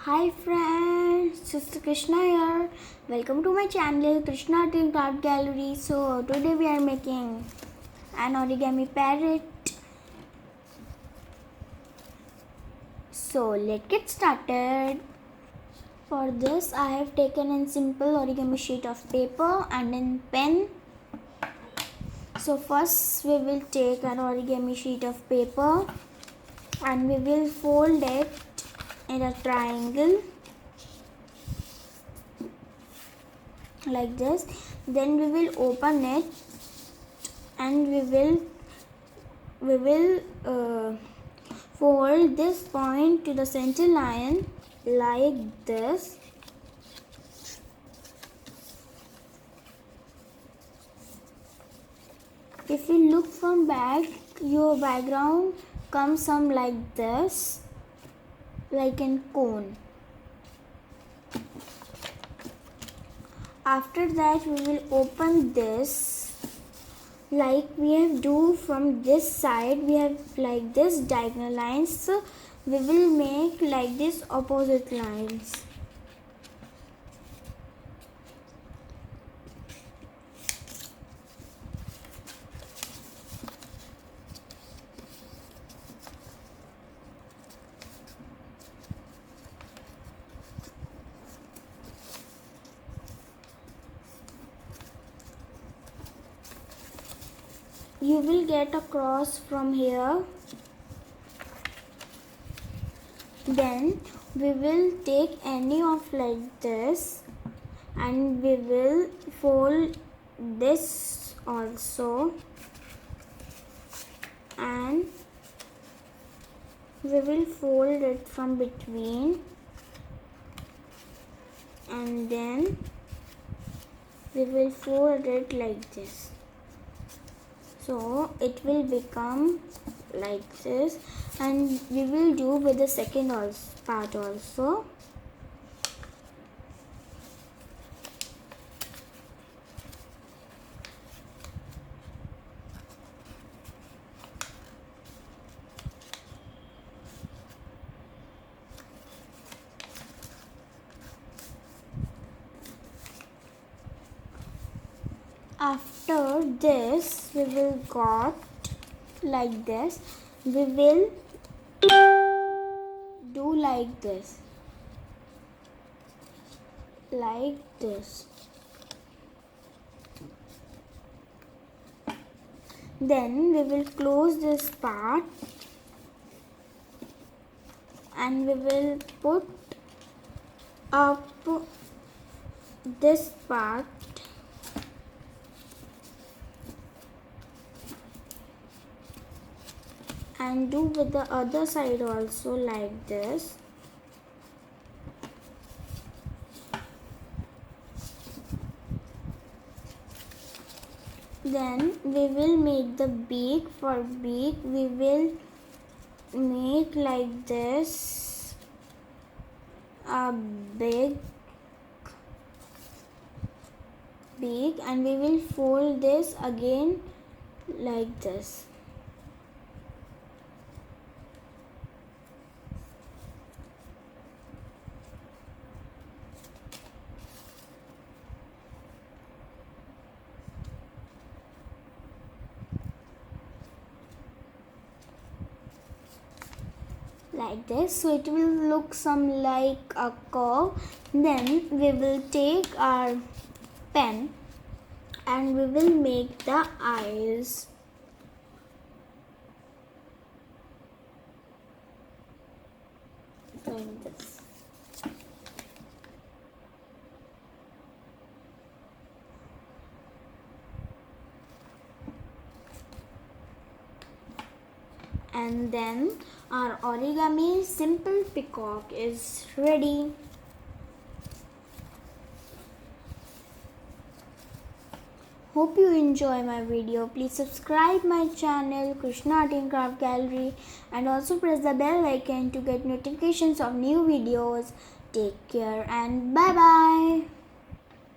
Hi friends, Sister Krishna here. Welcome to my channel Krishna Art and Craft Gallery. So today we are making an origami parrot. So let's get started. For this I have taken a simple origami sheet of paper and a pen. So first we will take an origami sheet of paper and we will fold it in a triangle like this. Then we will open it and we will fold this point to the center line like this. If you look from back, your background comes some like this, like a cone. After that we will open this like we have do from this side. We have like this diagonal lines, so we will make like this opposite lines. You will get a cross from here. Then we will take any of like this and we will fold this also, and we will fold it from between, and then we will fold it like this. So it will become like this, and we will do with the second part also. After this we will got like this. We will do like this, like this. Then we will close this part and we will put up this part and do with the other side also like this. Then we will make the beak. For beak we will make like this a big beak, and we will fold this again like this. Like this, so it will look some like a curve. Then we will take our pen and we will make the eyes. Like this. And then our origami simple peacock is ready. Hope you enjoy my video. Please subscribe my channel Krishna Art and Craft Gallery and also press the bell icon to get notifications of new videos. Take care and bye bye.